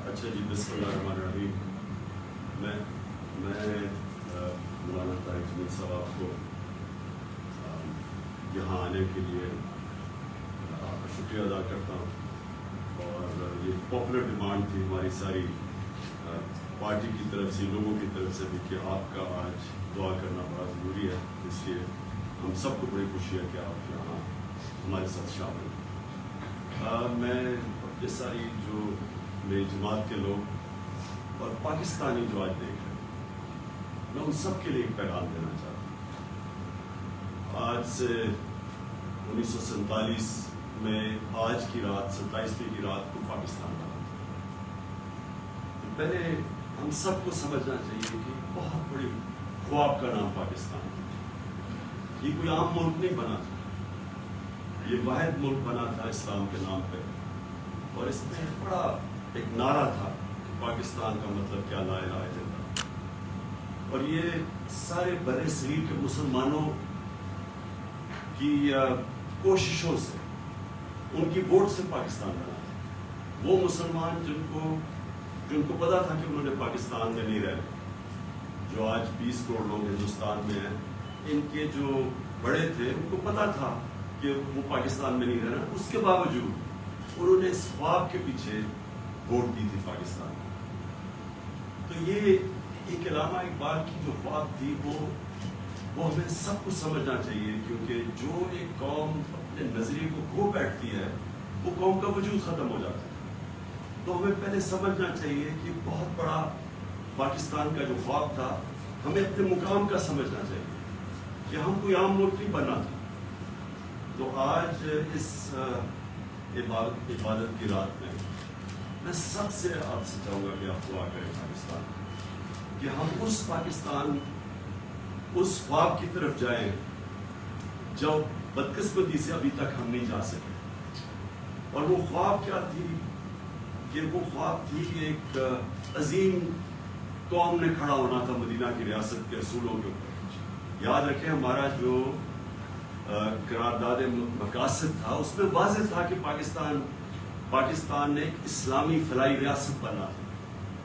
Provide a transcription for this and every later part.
اچھا جی، بسم اللہ الرحمن الرحیم۔ میں مولانا طارق جمیل صاحب کو یہاں آنے کے لیے آپ کا شکریہ ادا کرتا ہوں، اور یہ پاپولر ڈیمانڈ تھی ہماری ساری پارٹی کی طرف سے، لوگوں کی طرف سے بھی، کہ آپ کا آج دعا کرنا بڑا ضروری ہے، اس لیے ہم سب کو بڑی خوشی ہے کہ آپ یہاں ہمارے ساتھ شامل ہیں۔ میں یہ ساری جو میری جماعت کے لوگ اور پاکستانی جو آج دیکھ رہے ہیں، میں ان سب کے لیے ایک پیغام دینا چاہتا ہوں۔ آج سے 1947 میں آج کی رات 27ویں کی رات کو پاکستان بنا تھا۔ پہلے ہم سب کو سمجھنا چاہیے کہ بہت بڑی خواب کا نام پاکستان ہے۔ یہ کوئی عام ملک نہیں بنا تھا، یہ واحد ملک بنا تھا اسلام کے نام پہ، اور اس میں بڑا ایک نعرہ تھا کہ پاکستان کا مطلب کیا، لا الہ الا اللہ۔ اور یہ سارے بر صغیر کے مسلمانوں کی کوششوں سے، ان کی ووٹ سے پاکستان بنا تھا۔ وہ مسلمان جن کو پتا تھا کہ انہوں نے پاکستان میں نہیں رہنا، جو آج 20 کروڑ لوگ ہندوستان میں ہیں، ان کے جو بڑے تھے ان کو پتا تھا کہ وہ پاکستان میں نہیں رہنا، اس کے باوجود انہوں نے اس خواب کے پیچھے ووٹ دی تھی پاکستان میں۔ تو یہ ایک علامہ اقبال کی جو خواب تھی وہ ہمیں سب کو سمجھنا چاہیے، کیونکہ جو ایک قوم اپنے نظریے کو کھو بیٹھتی ہے وہ قوم کا وجود ختم ہو جاتا ہے۔ تو ہمیں پہلے سمجھنا چاہیے کہ بہت بڑا پاکستان کا جو خواب تھا، ہمیں اپنے مقام کا سمجھنا چاہیے کہ ہم کوئی عام ملک نہیں بننا تھا۔ تو آج اس عبادت کی رات میں سب سے آپ سے چاہوں گا کہ آپ دعا کریں پاکستان، کہ ہم اس پاکستان، اس خواب کی طرف جائیں جو بدقسمتی سے ابھی تک ہم نہیں جا سکے۔ اور وہ خواب کیا تھی؟ کہ وہ خواب تھی کہ ایک عظیم قوم نے کھڑا ہونا تھا مدینہ کی ریاست کے اصولوں کے اوپر۔ یاد رکھیں، ہمارا جو قرارداد مقاصد تھا اس میں واضح تھا کہ پاکستان نے ایک اسلامی فلاحی ریاست بنا تھا،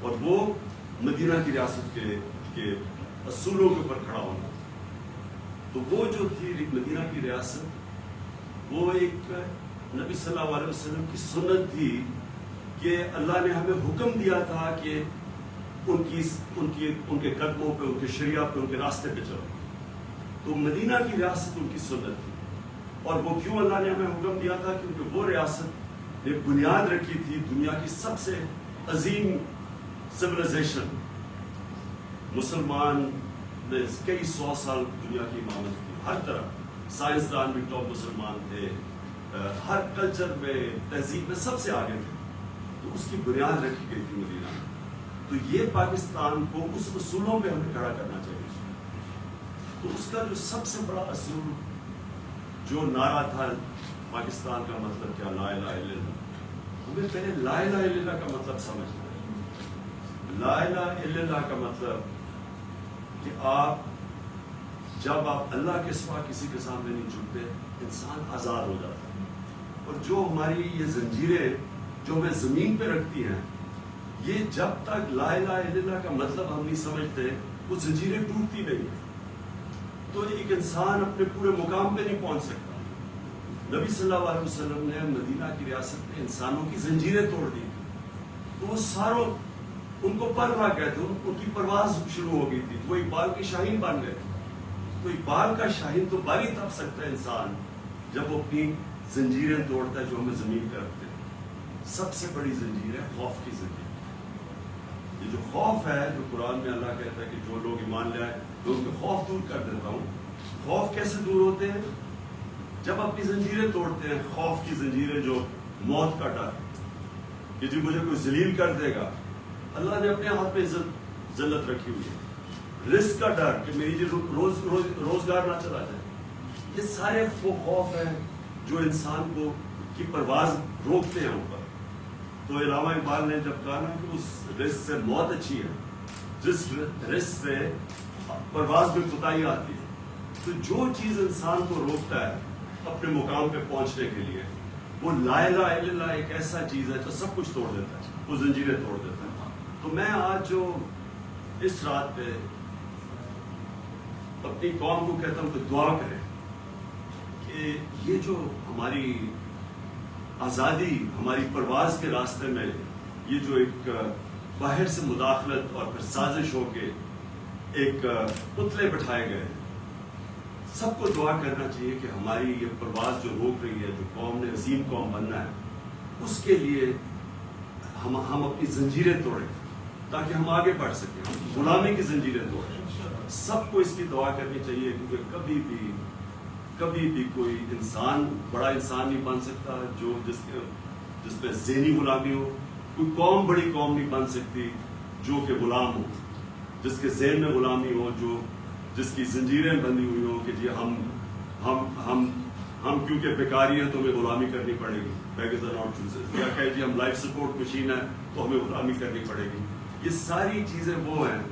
اور وہ مدینہ کی ریاست کے اصولوں کے اوپر کھڑا ہونا تھا۔ تو وہ جو تھی مدینہ کی ریاست، وہ ایک نبی صلی اللہ علیہ وسلم کی سنت تھی کہ اللہ نے ہمیں حکم دیا تھا کہ ان کے قدموں پہ، ان کے شریعہ پہ، ان کے راستے پہ چلو۔ تو مدینہ کی ریاست ان کی سنت تھی، اور وہ کیوں اللہ نے ہمیں حکم دیا تھا؟ کیونکہ وہ ریاست نے بنیاد رکھی تھی دنیا کی سب سے عظیم سویلائزیشن۔ مسلمان نے کئی 100 سال دنیا کی امامت کی، ہر طرف سائنسدان بھی ٹاپ مسلمان تھے، ہر کلچر میں، تہذیب میں سب سے آگے تھے۔ تو اس کی بنیاد رکھی گئی تھی مدینہ۔ تو یہ پاکستان کو اس اصولوں پہ ہمیں کھڑا کرنا چاہیے۔ تو اس کا جو سب سے بڑا اصول، جو نعرہ تھا پاکستان کا مطلب کیا، لا الہ الا اللہ۔ ہمیں پہلے لا الہ الا اللہ کا مطلب سمجھنا ہے۔ لا الہ الا اللہ کا مطلب کہ جب آپ اللہ کے سوا کسی کے سامنے نہیں جھکتے، انسان آزاد ہو جاتا ہے۔ اور جو ہماری یہ زنجیریں جو ہمیں زمین پہ رکھتی ہیں، یہ جب تک لا الہ الا اللہ کا مطلب ہم نہیں سمجھتے، وہ زنجیریں ٹوٹتی نہیں۔ تو ایک انسان اپنے پورے مقام پہ نہیں پہنچ سکتا۔ نبی صلی اللہ علیہ وسلم نے مدینہ کی ریاست میں انسانوں کی زنجیریں توڑ دی، تو وہ ساروں ان کو پر رہا گئے تھے، ان کی پرواز شروع ہو گئی تھی، وہ اقبال کے شاہین بن گئے۔ تو اقبال کا شاہین تو باری تب سکتا ہے انسان جب وہ اپنی زنجیریں توڑتا ہے جو ہمیں زمین پہ رکھتے ہیں۔ سب سے بڑی زنجیر ہے خوف کی زنجیر۔ یہ جو خوف ہے، جو قرآن میں اللہ کہتا ہے کہ جو لوگ ایمان لے آئے میں ان کے خوف دور کر دیتا ہوں۔ خوف کیسے دور ہوتے ہیں؟ جب اپنی زنجیریں توڑتے ہیں۔ خوف کی زنجیریں جو موت کا ڈر کہ جی مجھے کوئی ذلیل کر دے گا، اللہ نے اپنے ہاتھ پہ ذلت رکھی ہوئی ہے۔ رزق کا ڈر کہ میری جی روزگار نہ چلا جائے۔ یہ سارے وہ خوف ہیں جو انسان کو کی پرواز روکتے ہیں اوپر۔ تو علامہ اقبال نے جب کہا نا کہ اس رزق سے موت اچھی ہے، جس رزق سے پرواز میں کوتاہی آتی ہے، تو جو چیز انسان کو روکتا ہے اپنے مقام پہ پہنچنے کے لیے، وہ لا الہ الا اللہ ایک ایسا چیز ہے جو سب کچھ توڑ دیتا ہے، وہ زنجیریں توڑ دیتا ہے. تو میں آج جو اس رات پہ اپنی قوم کو کہتا ہوں کہ دعا کریں کہ یہ جو ہماری آزادی، ہماری پرواز کے راستے میں یہ جو ایک باہر سے مداخلت اور پھر سازش ہو کے ایک پتلے بٹھائے گئے، سب کو دعا کرنا چاہیے کہ ہماری یہ پرواز جو روک رہی ہے، جو قوم نے عظیم قوم بننا ہے، اس کے لیے ہم اپنی زنجیریں توڑیں تاکہ ہم آگے بڑھ سکیں، ہم غلامی کی زنجیریں توڑیں. سب کو اس کی دعا کرنی چاہیے، کیونکہ کبھی بھی کوئی انسان بڑا انسان نہیں بن سکتا جو جس پہ ذہنی غلامی ہو. کوئی قوم بڑی قوم نہیں بن سکتی جو کہ غلام ہو، جس کے ذہن میں غلامی ہو، جس کی زنجیریں بندھی ہوئی ہوں کہ جی ہم کیونکہ بیکاری ہیں تو ہمیں غلامی کرنی پڑے گی. بیگز آر ناٹ چوزز. یا کہ جی ہم لائف سپورٹ مشین ہے تو ہمیں غلامی کرنی پڑے گی. یہ ساری چیزیں وہ ہیں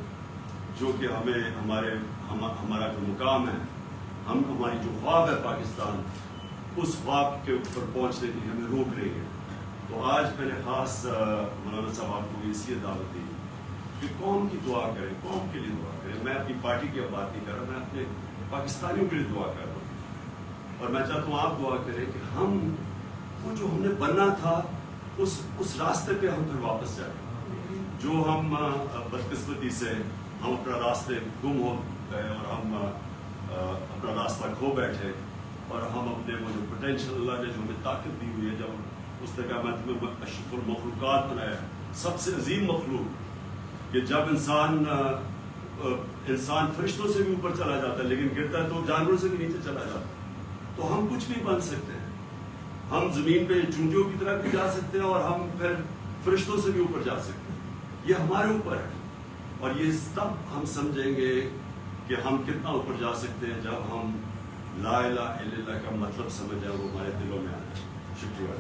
جو کہ ہمارا جو مقام ہے، ہماری جو خواب ہے پاکستان، اس خواب کے اوپر پہنچنے کے لیے ہمیں روک رہی ہے. تو آج میں نے خاص مولانا صاحب آپ کو اس لیے دعوت دی کہ قوم کی دعا کریں، قوم کے لیے دعا کریں. میں اپنی پارٹی کی اب بات نہیں کر رہا، میں اپنے پاکستانیوں کے لیے دعا کر رہا ہوں. اور میں چاہتا ہوں آپ دعا کریں کہ وہ جو ہم نے بننا تھا اس راستے پہ ہم پھر واپس جائیں. جو ہم بدقسمتی سے ہم اپنا راستے گم ہو گئے اور ہم اپنا راستہ کھو بیٹھے، اور ہم اپنے وہ جو پوٹینشیل اللہ نے جو ہمیں طاقت دی ہوئی ہے، جب اس نے کہا میں تمہیں اشرف المخلوقات بنایا، سب سے عظیم مخلوق، کہ جب انسان فرشتوں سے بھی اوپر چلا جاتا ہے لیکن گرتا ہے تو جانوروں سے بھی نیچے چلا جاتا ہے. تو ہم کچھ بھی بن سکتے ہیں، ہم زمین پہ چونٹیوں کی طرح بھی جا سکتے ہیں اور ہم پھر فرشتوں سے بھی اوپر جا سکتے ہیں. یہ ہمارے اوپر ہے، اور یہ تب ہم سمجھیں گے کہ ہم کتنا اوپر جا سکتے ہیں جب ہم لا الہ الا اللہ کا مطلب سمجھ جائیں، وہ ہمارے دلوں میں آ جائے. شکریہ.